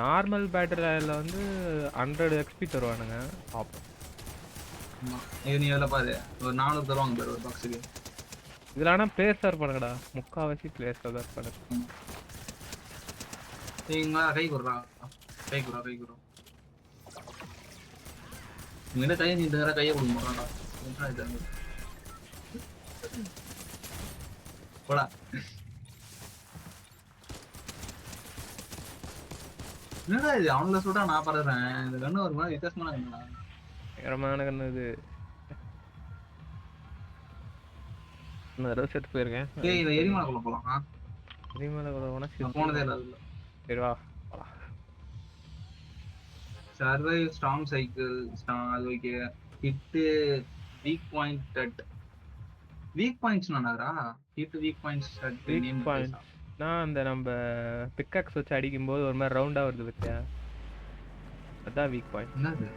Normal battery ராயல்ல வந்து 100 XP தருவானுங்க பாப்போம். ஆமா இது நீ அதில் பாரு ஒரு 400 தருவாங்க பாரு ஒரு பாக்ஸுக்கு. இதுல ஆனா பிளேயர்ஸ் தான் இருப்பானுங்கடா, முக்காவாசி பிளேயர்ஸ் தான் இருப்பானுங்க. நீங்க கை கொடுறா கை கொடுறா கை கொடுறா இங்கே கையை நீட்டுற கையை கொடுக்க மாட்டான்டா. போடா என்னடா இது அவங்கள சொல்றா நான் படுறேன். இந்த கண்ணு ஒரு மாதிரி வித்தியாசமான கண்ணுடா. பயங்கரமான கண்ணு இது. நான் தடவை செத்து போயிருக்கேன். ஏய் இந்த எரிமலைக்குள்ள போலாம். எரிமலை போனா நான் போனதே இல்லை அதுல. சரி வா. சர்வைவ் ஸ்டாம் சைக்கிள் அது okay. Hit weak point at weak points நானாரா hit weak points at name point. நான் அந்த நம்ம பிக்காக்ஸ் வச்சு அடிக்கும்போது ஒரு மாதிரி ரவுண்டா வருது பத்தியா, அதான் வீக் பாயிண்ட். என்னது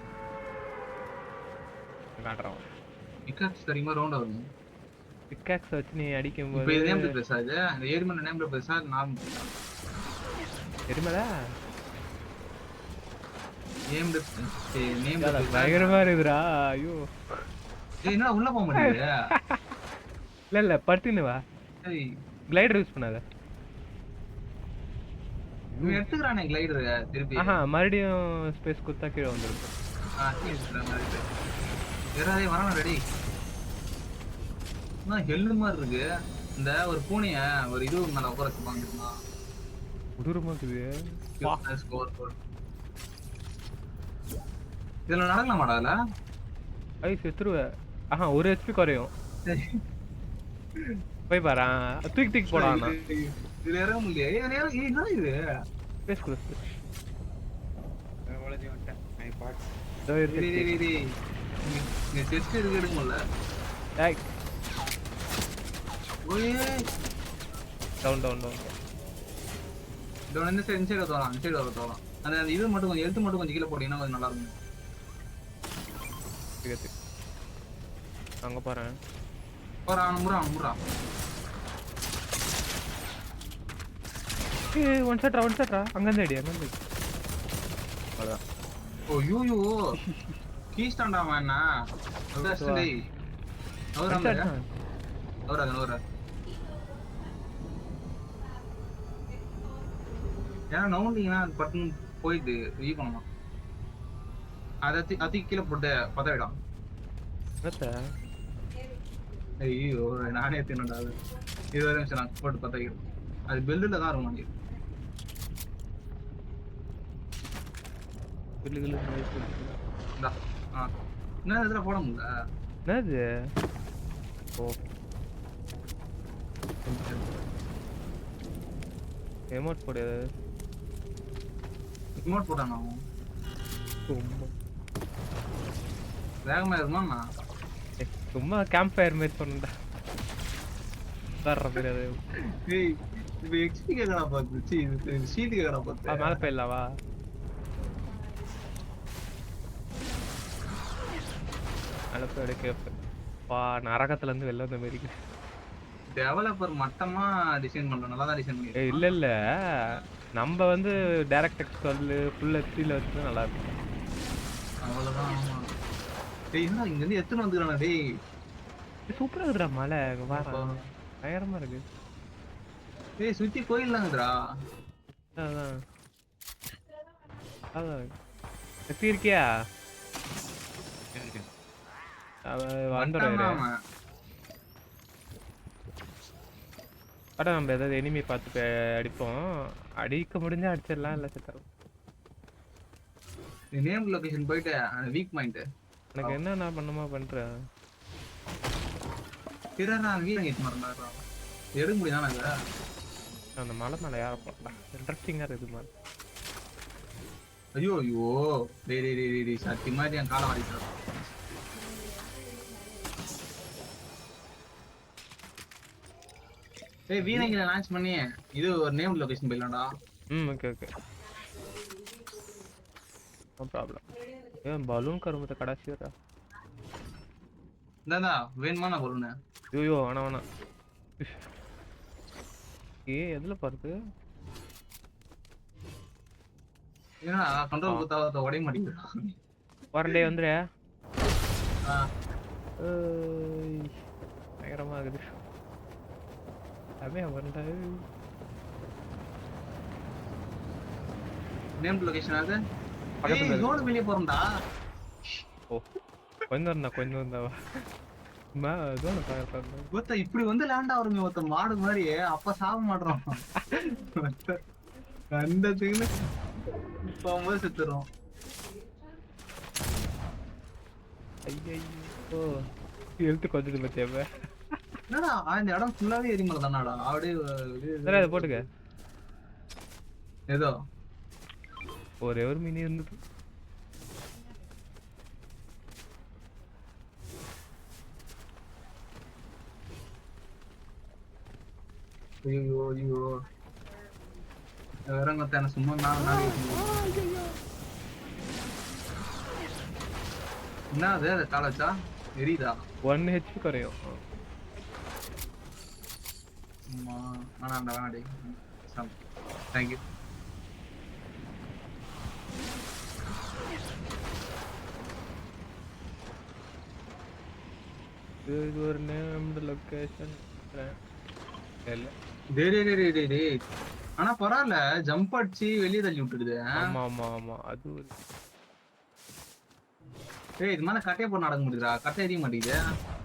காட்டுறோம். பிக்காக்ஸ் தெரியுமா ரவுண்டா வரும். பிக்காக்ஸ் வச்சு நீ அடிக்கும்போது இப்போ இது நேம் பிளேஸ் ஆகுது. அந்த எரிமலை நேம் பிளேஸ் ஆகுது. நார்மல் எரிமலை நேம் நேம் பயங்கரமா இருக்குதுடா. ஐயோ என்ன உள்ள போக முடியாது. இல்ல படுத்துன்னு வா, சரி கிளைடர் யூஸ் பண்ணாத. இவன் எடுத்துக்கிறானே கிளைடர் திருப்பி. மறுபடியும் ஸ்பேஸ் குத்தா கீழே வந்துருக்கும். வேறாதே வரணும் ரெடி. ஹெல்லு மாதிரி இருக்கு. இந்த ஒரு பூனைய ஒரு இது மேல உட்கார வச்சுப்பாங்க. உடுரமா இருக்குது. இதுல நடக்கலாமாடா அதுல? ஐ செத்துருவ. ஒரு ஹெச்பி குறையும். போய் பாரு, தூக்கி போடானா இதுல இறங்க முடியல. என்ன இது ஸ்பேஸ் குள்ள செஸ்ட் இருக்கு எடுக்க முடியல. டவுன் டவுன் டவுன் இந்த சைடு தோலாம். இந்த சைடு வர தோலாம். அந்த இது மட்டும் கொஞ்சம் எழுத்து மட்டும் கொஞ்சம் கீழே போட்டீங்கன்னா கொஞ்சம் நல்லா இருக்கும். அங்க போறேன். முறா ஒன் செட்ரா அங்கேருந்து அடி அங்கேருந்து. அவ்வளோதான். ஓய்யோ கீ ஸ்டாண்டா வேணா ஏன்னா நவுண்டிங்கன்னா பட்டன் போயிட்டு ஈ பண்ணலாம். அதை அத்தி கீழே போட்டு பதவிடும். ஐயோ நானே தின்னடா. 20 நிமிஷம் நான் போட்டு பதவிக்கிறேன். அது பெல்லுல தான் இருக்கும். என்ன இதுல போட முடியல. என்னது எமோட் போடு. எமோட் போட்டானா வேகமா இருக்குமா? சும்மா கேம்ப் ஃபயர் மாதிரி சொன்னடா. ஏய் இப்போ எக்ஸ்பி கேக்கடா பாத்து. இது ஷீல்ட் கேக்கடா பாத்து. மேல போயிடலாம் வா. மேல போய் எடுக்க வா. நரகத்துல இருந்து வெளில வந்த மாதிரி. டெவலப்பர் மட்டமா டிசைன் பண்ணல. நல்லா தான் டிசைன் பண்ணி. இல்ல நம்ம வந்து டைரக்ட் டெக்ஸ்ட் வந்து ஃபுல் ஹெச்டில வச்சு நல்லா இருக்கும். அவ்வளவுதான். டேய் என்ன இங்க இருந்து எத்தனை வந்துறானே. டேய் சூப்பரா இருக்குடா மலை. அங்க பாரு பயங்கரமா இருக்கு. டேய் சுத்தி கோயில்லாங்கடா. அதான் அதான் எப்படி இருக்கியா? வந்துடுறேன். அட நம்ம ஏதாவது எனிமி பார்த்து அடிப்போம். அடிக்க முடிஞ்சா அடிச்சிடலாம். இல்லை செத்துறோம். நேம் லொகேஷன் போயிட்டு வீக் பாயிண்ட் எனக்கு என்ன நான் பண்ணுமா பண்றேன். எடுக்க முடியாதா? அந்த மலை மேல யார போட்டா இன்ட்ரெஸ்டிங்கா இருக்கு மாதிரி. ஐயோ ஐயோ டேய் சத்தி மாதிரி என் காலை வாடிட்டான். ஏய் வீணைகளை லான்ச் பண்ணி இது ஒரு நேம் லொகேஷன் போயிடலாம்டா. Okay no problem. ஏன் பலூன் கரும்புத்த கடைசி வரா இந்தாடா வேணுமா நான் பலூன்? ஐயோ வேணாம். எதுல பாருது? ஏன்னா கண்ட்ரோல் குத்தாத உடைய மாட்டேங்குது. வரண்டே வந்துரு. ஆ பயங்கரமா இருக்குது. அவன் வரண்டா. நேம் லொகேஷன் அது பக்கத்துல ஏய் இருக்கு. ஜோன் வெளிய போறோம்டா. ஓ கொஞ்சம் இருந்தாவா ஜோனை பாருங்க. ஒருத்த இப்படி வந்து லேண்ட் ஆகுறங்க ஒருத்த மாடு மாதிரி அப்ப சாக மாட்டோம். கண்டதுன்னு போகும்போது செத்துறோம். ஐயோ எழுத்து கொஞ்சது பத்தியாவ என்னடா இந்த இடம் ஃபுல்லாவே எரிமலை தானாடா அப்படியே சரி அதை போட்டுக்க. ஏதோ ஒரே ஒரு மினி இருந்தது. ஐயோ ஐயோ வேறங்க தான சும்மா நான் என்ன அது காலச்சா எரியுதா 1 HP குறையும். சும்மா வேணாண்டா வேணாடி. தேங்க்யூ. இது ஒரு நேம்டு லொகேஷன் இல்ல. டேய் ஆனா பரவாயில்ல ஜம்ப் அடிச்சு வெளியே தள்ளி விட்டுடுது. ஆமா அது டேய் இது மேல கட்டையை போட்டு நடக்க முடியுதா? கட்டை எரிய மாட்டேங்குது.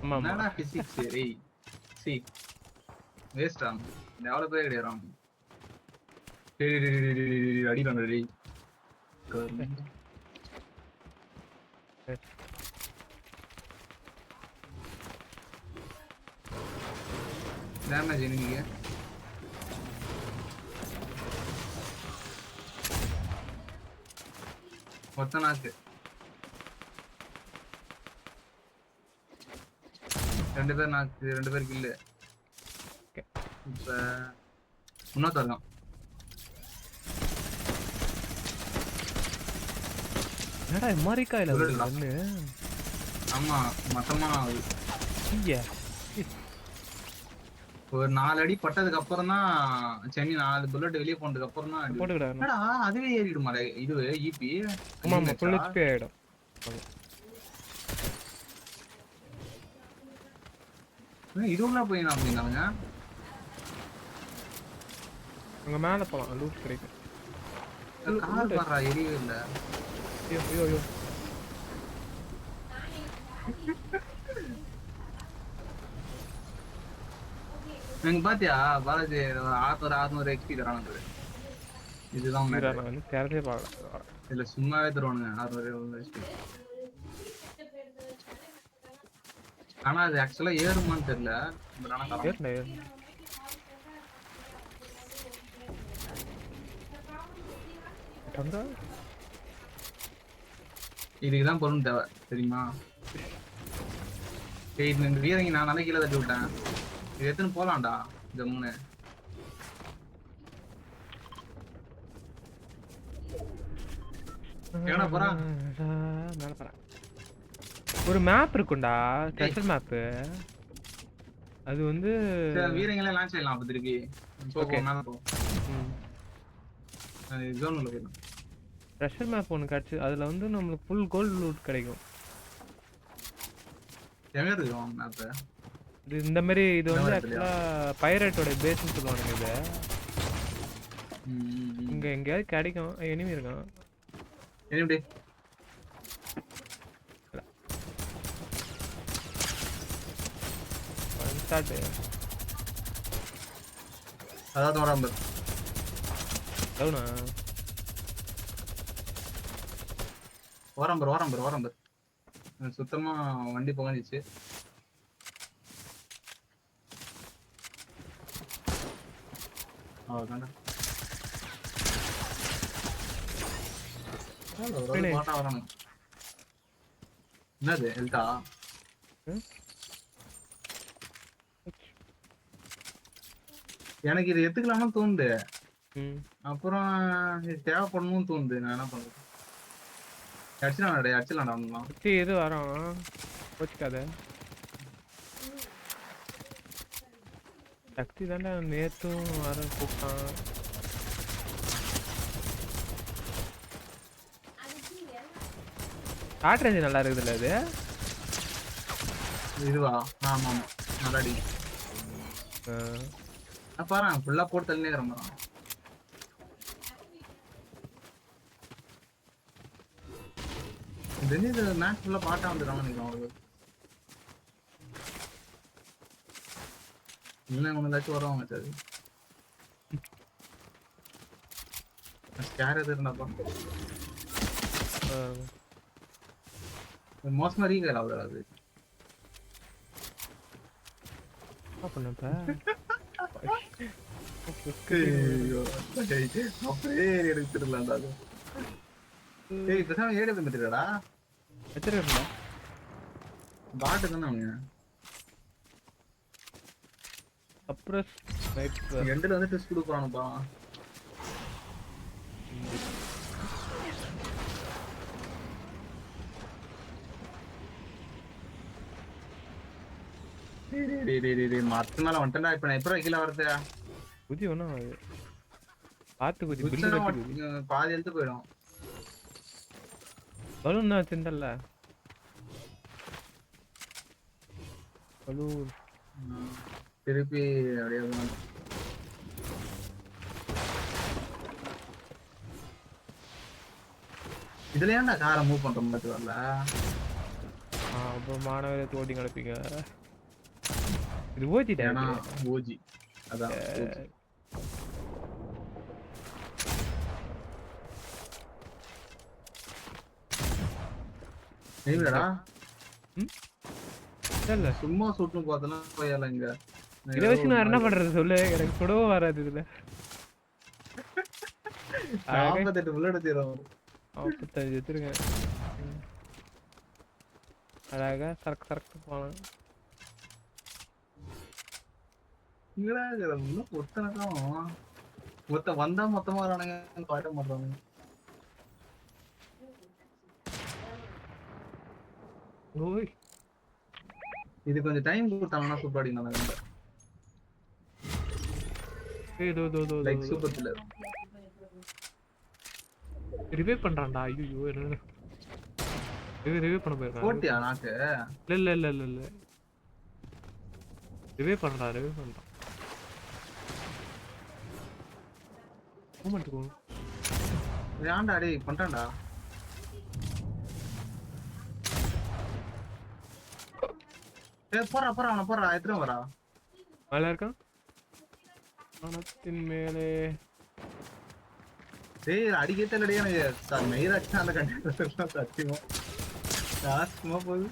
ஆமா என்னடா பிசிக்ஸ் டேய் சி வேஸ்டா டெவலப்பே கிடையாது. டேய் அடிறானே டேய். டேமேஜ் எனிமிங்க. ஒத்தனாக்கு 2 பேர் நாக்கு 2 பேர் கில்லு. இப்ப இன்னொருத்தர் இருக்கான். என்னடா மாரிக்கா இல்ல ஒண்ணு. ஆமா மொத்தமா ஐயா ஒரு 4 அடி பட்டதுக்கு அப்புறம் தான் சென்னி 4 புல்லட் வெளியே போனதுக்கு அப்புறம் தான் போட்டுக்கடா. என்னடா அதுவே ஏறிடுமா இது ஈபி? ஆமா ஃபுல் HP ஆயிடும். இதுவுல போய் நான் அப்படின்னாங்க அங்க மேல போலாம் லூட் கிடைக்கும். கார் பாறா எரியவே இல்ல. ஐயோ நீங்க பாத்தியா பாலாஜி 600 XP தரானுங்க. இதுதான் நான் வந்து தேர்தே பார்க்கல. இல்ல சும்மாவே தருவானுங்க 600 XP. ஆனா அது ஆக்சுவலா ஏறுமான்னு தெரியல. பட் ஆனா இதுக்குதான் பொருள் தேவை தெரியுமா? இந்த வீரங்க நான் நல்லா கீழே தட்டி விட்டேன். இது எத்தனை போலாம்டா ஜம்முன்னு. எங்கடா போறான்? மேல போறான். ஒரு மேப் இருக்கும்டா ஸ்பெஷல் மேப். அது வந்து வீரங்களே லான்ச் செய்யலாம் அப்ப திருப்பி. ஓகே மேல போ. ஜோன் உள்ள போயிடலாம். ஸ்பெஷல் மேப் ஒன்று கிடச்சி அதில் வந்து நம்மளுக்கு ஃபுல் கோல்டு லூட் கிடைக்கும். எங்க இருக்கும் மேப்? இது இந்த மாதிரி இது வந்து ஆக்சுவலாக பைரேட்டோட பேஸ்ன்னு சொல்லுவானுங்க. இது இங்கே எங்கேயாவது கிடைக்கும். எனிமி இருக்கான். Enemy start. அதாவது வரம்பு டவுனா ஓரம்பர் சுத்தமா வண்டி புகஞ்சிச்சு. அவ்வளவுதான்டா. வரணும். என்னது ஹெல்த்தா? எனக்கு இது எடுத்துக்கலாம்னு தோணுது. அப்புறம் தேவைப்படணும்னு தோணுது. நான் என்ன பண்றது? அடிச்சலாம்டா. எது வரோம் கோச்சிக்காத. சக்தி தானே நேத்தும் வர கூப்பிட்டான். ஷார்ட் ரேஞ்ச் நல்லா இருக்குதுல்ல அது. இதுவா? ஆமா ஆமா நல்லாடி. பாரு ஃபுல்லா போட்டு தள்ளினே இருக்கிறான். இது மேட்ச் ஃபுல்லா பாட்டா வந்துடுறாங்க நினைக்கிறேன் அவங்களுக்கு. இல்லை ஒன்றுதாச்சும் வருவாங்க சார். ஸ்கேர் எது இருந்தாப்பா மோசமா ரீகல் ஆகுது அது. அப்படியே எடுத்துடலாம்டா அது. ஏய் பேசாம ஏடு வந்துட்டுடா. வச்சிருக்கா பாட்டு தானே அவங்க. அப்புறம் எண்டில் வந்து டெஸ்ட் கொடுக்குறானுப்பா. மத்த மேல வந்துட்டா இப்ப நான் எப்பறம் கீழே வரது குதி ஒண்ணும் பார்த்து குதி பாதி எடுத்து போயிடும். பலூன் தான் வச்சிருந்தல்ல பலூன் திருப்பி அப்படியே இதுல ஏன்டா காரை மூவ் பண்ற மாதிரி வரல? அப்போ மாணவரை தோட்டி கிடப்பீங்க. இது ஓஜிட்டேனா? ஓஜி அதான் நீங்களடா இல்ல சும்மா சுட்டு பார்த்தனா போயல இங்க. இத வச்சு நான் என்ன பண்றது சொல்லு, எனக்கு சுடவே வராது இதுல. 48 புல்லட் தீரும். 45 எடுத்துருங்க. அழகா சரக்கு சரக்கு போலாம். ஒருத்தன் வந்தா மொத்தமா வரானுங்க பாட்ட மாட்டானுங்க. ஓய் இது கொஞ்சம் டைம் கொடுத்தாங்கன்னா சூப்பர் அடிக்கலாம். லைக் சூப்பர் கில்லர் ரிவைவ் பண்றான்டா. ஐயோ என்ன ரிவைவ் பண்ண போயிருக்கான். போட்டியா நாக்கு? இல்ல இல்ல இல்ல இல்ல ரிவைவ் பண்றான். மூமெண்ட் போ. ஏன்டா டேய் பண்றான்டா. ஏய் போறா அவன போறா எத்தனை வரா? மேல இருக்கான். வானத்தின் மேலே. டேய் அடிக்கத்தலடே எனக்கு சார் மெயிராச்சு அந்த கண்டிப்பா சத்தியமா. சும்மா போகுது.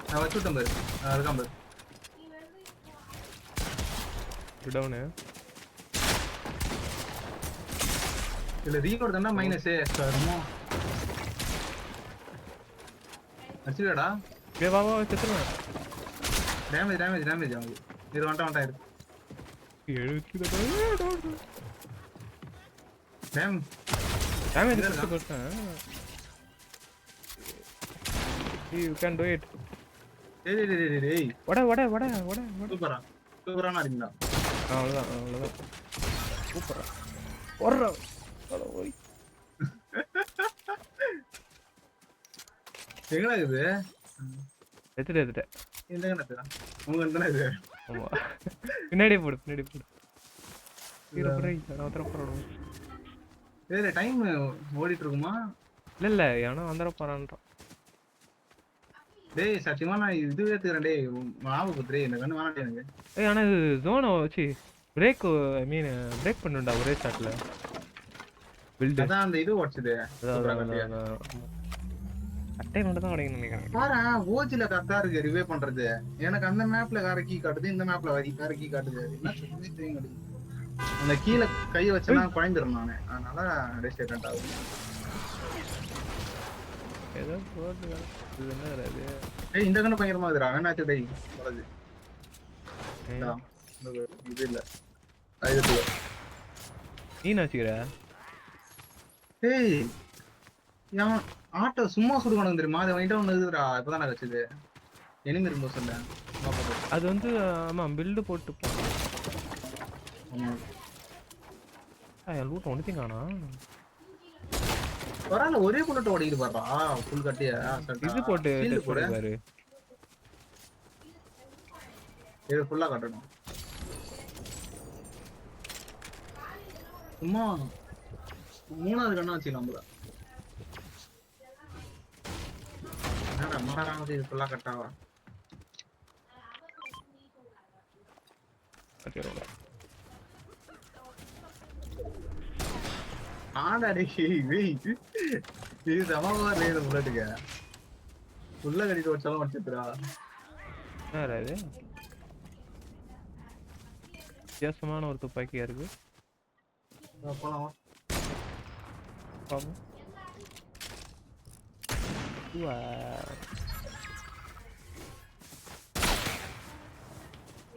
நான் வச்சுட்டேன் பாரு. இருக்கான் பாரு. டவுனு இல்ல ரீலோட் தான்டா மைனஸ் சார்மோ. அடிச்சுடா. ஏ வா வா செத்துறேன். டேமேஜ் ஆகுது. இது வந்துட்டான் இருக்கு. 70 டேமேஜ் கொடுத்தேன். You can do it. டேய் வட சூப்பரான அடிங்கடா. அவ்வளவுதான் சூப்பரா ஓடுற ஓய் எங்கடா இது? எடுத்துட்டு இந்த கணக்குடா உங்க தானே இது. ஆமா பின்னாடி போடு நான் போறோம். ஏய் டைம் ஓடிட்டு இருக்குமா? இல்ல ஏன்னா வந்துற போறான்றான். டேய் சத்தியமா நான் இதுவே ஏத்துறேன். டேய் மாவு குத்துறே இந்த கண்ணு வேணாம் எனக்கு. ஏய் ஆனா இது ஜோனை வச்சு பிரேக் பிரேக் பண்ணுடா ஒரே ஷாட்ல. பில்ட் அதான் அந்த இது ஓட்சுது. அட்டை மட்டும் தான் உடைக்கணும் நினைக்கிறேன். பாரு ஓஜில கரெக்டா இருக்கு ரிவே பண்றது. எனக்கு அந்த மேப்ல வேற கீ காட்டுது, இந்த மேப்ல வேற கீ காட்டுது. என்ன சொல்றதுனே தெரிய மாட்டேங்குது. அந்த கீழ கைய வச்சனா குறைஞ்சிரும் நானே. அதனால ரெஸ்டேட் ஆகுது. ஏதோ போடுங்க. இது என்ன இது? ஏய் இந்த கண்ணு பயங்கரமா இருக்குடா. வேணாச்சு டேய் போறது. இது இல்ல. ஐது நீ நாச்சிரா. ஏய் யா ஆட்டோ சும்மா சுடுவானுங்க தெரியுமா? அது வாங்கிட்டு ஒன்று இருக்குதுடா. இப்போதான் நான் வச்சது எனிமி இருந்தோம் சொல்ல. அது வந்து ஆமா பில்டு போட்டு லூட் ஒன்றுத்தையும் காணா. பரவாயில்ல ஒரே புல்லட் ஓடிக்கிட்டு பாடுறா ஃபுல் கட்டியா இது போட்டு ஷீல்டு டெஸ்ட் போடு பண்ணி பாரு. இது ஃபுல்லா கட்டணும் சும்மா 3வது கண்ணா வச்சுக்கலாம் போல என்னடா மகாராமதி இது ஃபுல்லா கட்டாவா ஆடாடி வெய் இது சமமா ரேது புல்லட்டுங்க உள்ள கட்டிட்டு வச்சாலும் வச்சுக்கிறா என்னடா இது வித்தியாசமான ஒரு துப்பாக்கியா இருக்கு. போலாம் பாப்போம்.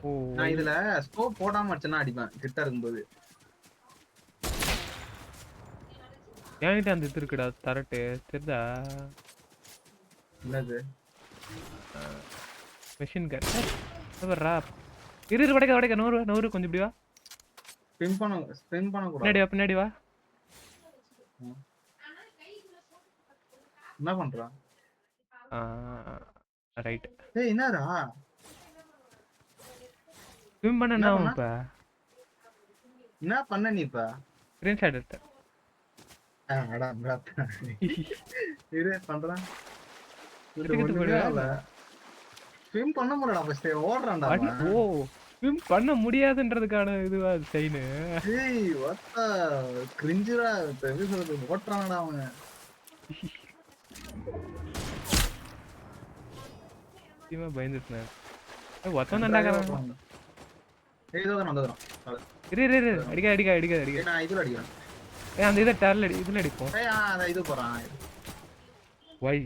ஓ நான் இதுல ஸ்கோப் போடாம வச்சேன்னா அடிப்பேன் கிட்ட இருக்கும்போது. என்கிட்ட அந்த இது இருக்குடா தரட்டு தெரிதா? என்னது மெஷின் கன் வர்றா இரு வடைக்க வடைக்க 100 கொஞ்சம் இப்படி வா. ஸ்பின் பண்ண கூட பின்னாடி வா பின்னாடி வா. என்ன பண்றா? ரைட். ஏய் என்னடா ஸ்விம் பண்ண என்ன நான் பண்ண? இப்ப என்ன பண்ண நீ இப்ப? ஸ்கிரீன்ஷாட் எடுத்தேன். அடா பிராத்தா இரு பண்றேன். எடுத்துக்கிட்டு போடுவா. ஸ்விம் பண்ண முடியலடா ஃபர்ஸ்ட் ஓடுறான்டா அவன். ஓ ஸ்விம் பண்ண முடியாதுன்றதுக்கான இதுவா சைனு. ஏய் வாட்டா கிரிஞ்சுடா எப்படி சொல்றது ஓடுறான்டா அவன். சீமா பயந்துட்டேன். ஒத்தம் தண்டாக்கறான். ஏய் இதோ வந்துறோம். இரு அடிக்க. ஏய் நான் இதுல அடிக்கிறேன். அந்த இத டர்ல இதுல அடிப்போம். ஏய் அத இது போறான். வை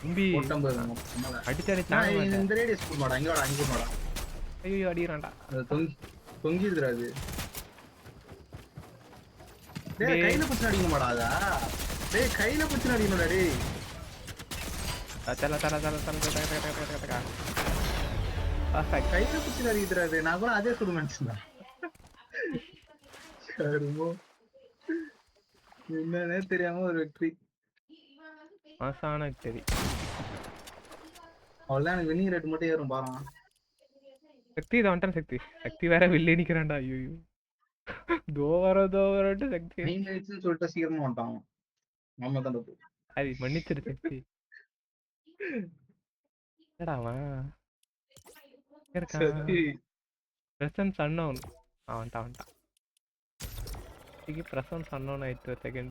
இம்பி ஓட்டம்பது அடிச்சாலே நான் தாங்க மாட்டேன். இந்த ரேடியஸ் போட் மாடா இங்க வாடா இங்க போட் மாடா. ஐயோ அடிறான்டா. அது தொங்கிடுதுடா அது. டேய் கையில புடிச்சு அடிக்க மாடா அத. டேய் கையில புடிச்சு அடிக்கணும்டா டேய். தல பர்ஃபெக்ட். கையில புடிச்சு அடிக்குதுடா அது. நான் கூட அதே சுடு நினைச்சேன்டா. கருமோ என்னன்னே தெரியாம ஒரு வெற்றி. மாசான சரி. அவ்வளவுதான் எனக்கு வின்னிங் ரேட் மட்டும் ஏறும் பாருங்க. சக்தி இதை வந்துட்டேன். சக்தி வேற வெளியே நிக்கிறான்டா. ஐயோ தோ வரட்டு சக்தி. நீங்க வச்சுன்னு சொல்லிட்டு சீக்கிரமா வந்துட்டான். நம்ம தான் அது மன்னிச்சிரு சக்தி. என்னடா அவன் இருக்கான். Presence unknown. வந்துட்டான். பிரசன்ஸ் அன்னோன் ஆயிடுச்சு ஒரு செகண்ட்.